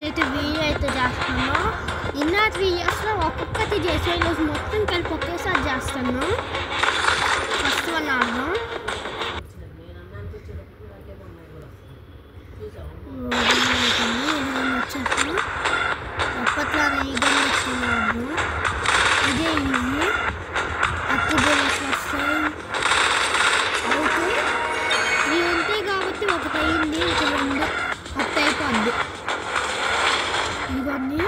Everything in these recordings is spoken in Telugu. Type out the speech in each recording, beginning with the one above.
అయితే వీడియో అయితే చేస్తాను. ఇన్నా 3 ఇయర్స్లో ఒక్కొక్కటి చేసే రోజు మొత్తం కలిపి ఒకేసారి చేస్తాను. ఫస్ట్ వన్ ఆడదాం. వచ్చాక అప్పట్లో ఈ గేమ్ వచ్చినాడు. ఇదే ఈజీ. అప్పుడు వస్తాయి అయితే ఇవి ఉంటాయి కాబట్టి ఒకటి అయింది, ఇంక 2 ఒకటి అయిపోద్ది. ఇవన్నీ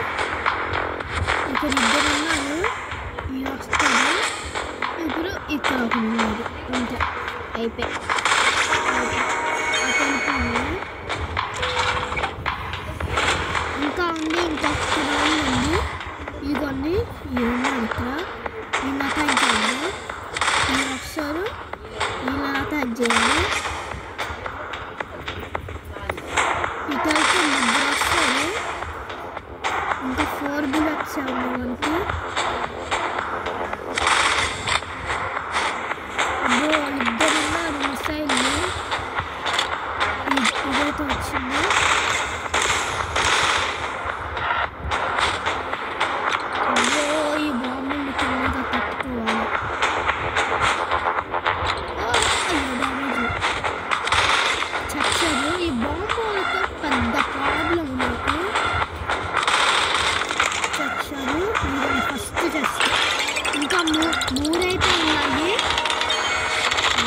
ఇక్కడ 2 ఉన్నారు. ఇవి వస్తాయి. ఇప్పుడు ఇక్కడ ఒక ఉన్నారు. అంతే అయిపోయి ఇంకా ఉంది. ఇంకొక ఉంది. ఇవన్నీ ఇవి ఉన్నారు. ఇక్కడ వీళ్ళ అటాక్ చేయాలి. వీళ్ళు వస్తారు. వీళ్ళ అటాక్ చేయాలి. ఇటైతే 3 వస్తారు. ఇంకా 4 బుల్లెట్స్ మనకి. అబ్బో వాళ్ళిద్దరు ఉన్నారు. మిసైల్ ఇదైతే వచ్చింది. అబ్బో ఈ బాంబులు కింద తట్టుకోవాలి. డ్యామేజ్ చచ్చారు. ఈ బాంబులతో పెద్ద ప్రాబ్లం నాకు. చచ్చారు. మీరు ఫస్ట్ చేస్తారు. ఇంకా 3 అయితే ఉన్నాయి.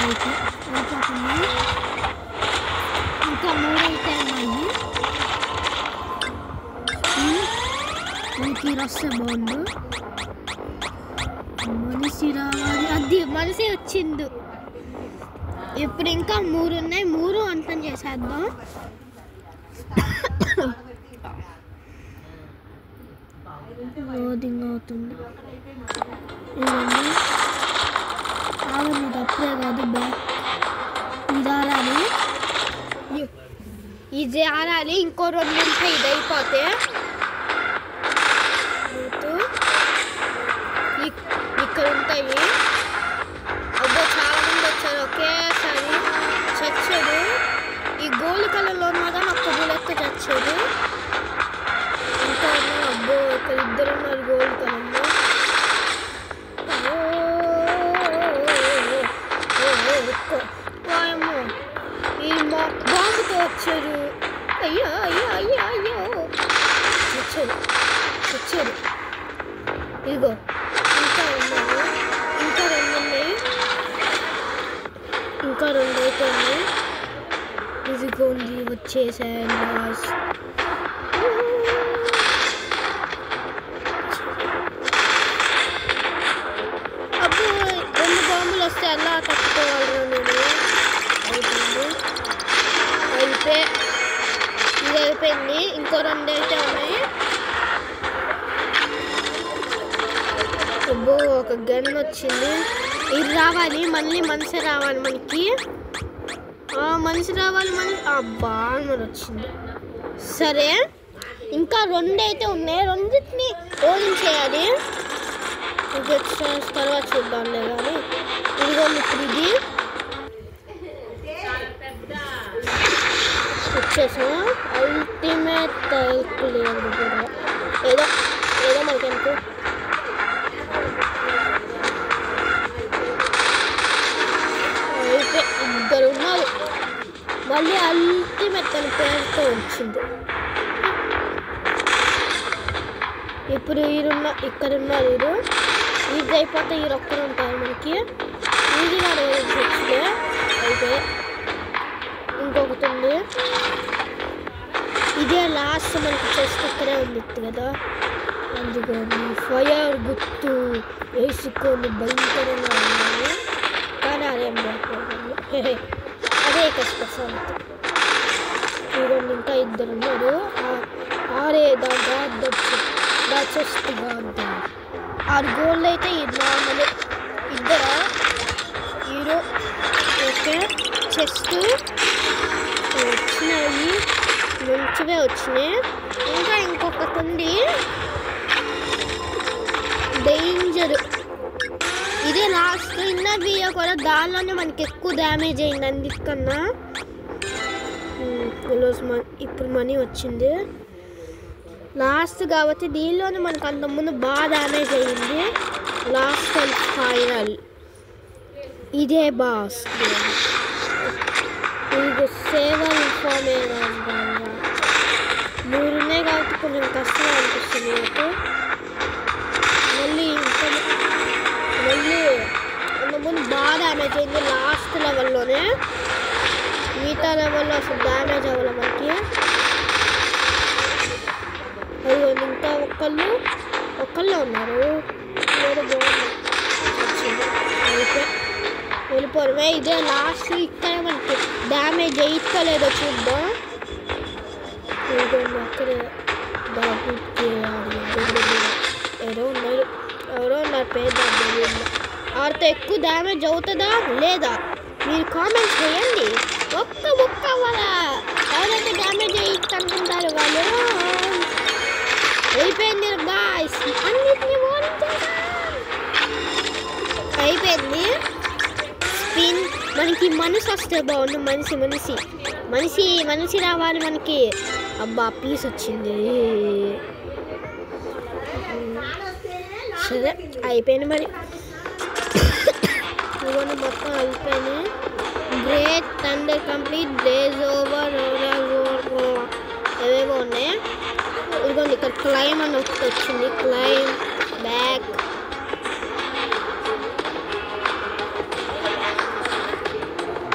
అయిపోతుంది. ఇంకా 3 అయితే ఉన్నాయి. మనకి వస్తే బాగుండు. మనిషి రావాలి. అది మనిషి వచ్చింది. ఇప్పుడు ఇంకా 3 ఉన్నాయి. 3 అంతం చేసేద్దాం. లోడింగ్ అవుతుంది. ఇవన్నీ ఆగదు. అప్పుడే కాదు, బ్యాక్ ఇది ఆడాలి. ఇది ఆడాలి. ఇంకో 2 ఉంటాయి. ఇది అయిపోతే ఇక్కడ ఉంటాయి. అబ్బో చాలా మంది వచ్చారు ఒకేసారి. చచ్చాడు. ఈ గోల్డ్ కలర్లో ఉన్నా కానీ ఒక్క బుల్లెట్ చచ్చాడు. ఇంకా అబ్బో ఇక్కడ 2 ఉన్నారు గోల్డ్ కలర్లో. వాయమ్మో ఈ బాంబుతో వచ్చారు. అయ్యో అయ్యో అయ్యో అయ్యో చచ్చారు. ఇదిగో ఇంకా ఉన్నారు. ఇంకా 2 ఉన్నాయి. ఇంకా 2 అయితే ఉన్నాయి. ఇదిగోండి వచ్చేసాను. అప్పుడు 2 బాంబులు వస్తే ఎలా తట్టుకోవాలి నేను. అయిపోయింది. ఇది అయిపోయింది. ఇంకో 2 అయితే ఉన్నాయి. అబ్బో ఒక గన్ వచ్చింది. ఇది రావాలి. మళ్ళీ మనిషి రావాలి మనకి. మనిషి రావాలి. అబ్బా మరి వచ్చింది. సరే ఇంకా 2 అయితే ఉన్నాయి. 2టిని ఓడించేయాలి. ఇది తర్వాత చూద్దాంలే కానీ. ఇదిగో ఇప్పుడు ఇది వచ్చేసాం. అల్టిమేట్ ప్లేయర్ కూడా ఏదో మనకి అనుకో. అయితే 2 ఉన్నారు. మళ్ళీ అల్టిమేట్ అని పేరుతో వచ్చింది. ఇప్పుడు ఇక్కడ ఉన్నారు. ఇది అయిపోతే ఈ ఒక్కరు ఉంటారు మనకి. ఇది వచ్చింది. అయితే ఇంకొకటి ఉంది. ఇదే లాస్ట్ మనకి చెస్ట్ ఇక్కడే ఉంది కదా. అందుకని ఫైర్ గుర్తు వేసుకొని భయంకరంగా ఉన్నాయి. కానీ అదేం లేకపోయింది. అదే ఇక్కడ స్పెషాలిటీ. ఈ 2 ఇంకా 2 ఉన్నారు. దా చెస్ట్ గాడ్ 6 గోల్డ్ అయితే ఇది నార్మల్. 2 hero okay. చెస్ట్ వచ్చినాయి. మంచిగా వచ్చినాయి. ఇంకా ఇంకొకటి ఉంది డేంజర్. ఇదే లాస్ట్. ఇన్నర్ వీడియో కూడా దానిలోనే మనకి ఎక్కువ డ్యామేజ్ అయింది అందుకన్నా. ఇప్పుడు మనీ వచ్చింది. లాస్ట్ కాబట్టి దీనిలోనే మనకు అంతకుముందు బాగా డ్యామేజ్ అయ్యింది. లాస్ట్ అండ్ ఫైనల్ ఇదే బాస్. ఇది సేవర్ ఇన్ఫార్మ్ మూడునే కాబట్టి కొంచెం కష్టంగా అనిపిస్తుంది నాకు. మళ్ళీ అంతకుముందు బాగా డ్యామేజ్ అయింది లాస్ట్ లెవెల్లోనే. మిగతా లెవెల్లో అసలు డ్యామేజ్ అవ్వాలి మనకి. అయ్యో ఇంకా ఒక్కళ్ళే ఉన్నారు. ఏదో బాగుంది వెళ్ళిపోవడమే. ఇదే లాస్ట్. ఇక్కడ మనకి డ్యామేజ్ అయ్యలేదో చూద్దాం. అక్కడే ఎవరో ఉన్నారు పేరు. వారితో ఎక్కువ డ్యామేజ్ అవుతుందా లేదా మీరు కామెంట్స్ చేయండి. ఒక్క వాళ్ళ ఎవరైతే డ్యామేజ్ అయ్యిందంటారు వాళ్ళు అయిపోయింది బాయ్స్. అన్నిటినీ అయిపోయింది. స్పిన్ మనకి మనిషి వస్తే బాగుండు. మనిషి రావాలి మనకి. అబ్బా పీస్ వచ్చింది. సరే అయిపోయింది మరి. ఇవన్నీ మొత్తం అయిపోయినాయి. Great thunder complete blaze over ఏవేవో ఉన్నాయి. ఇదిగోండి ఇక్కడ క్లైమ్ అని వచ్చింది. Claim back.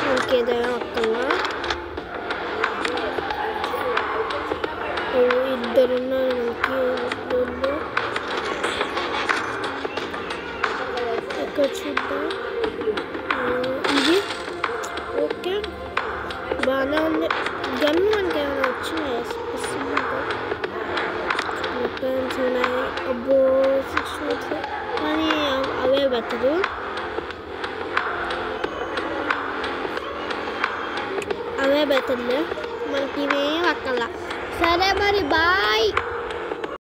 ఇంకేదైనా అక్కల్లా ఇద్దరున్నారు మనకి. ఇక్కడ చూద్దాం. ఇది ఓకే బాగానే ఉంది. గన్ మనకి ఏమైనా వచ్చినాయి ఉన్నాయి. అబ్బో 6 minutes కానీ అవే బెటరు. అవే బెటర్లే మనకి ఇవేం అక్కర్లా. సరే మరి బాయ్.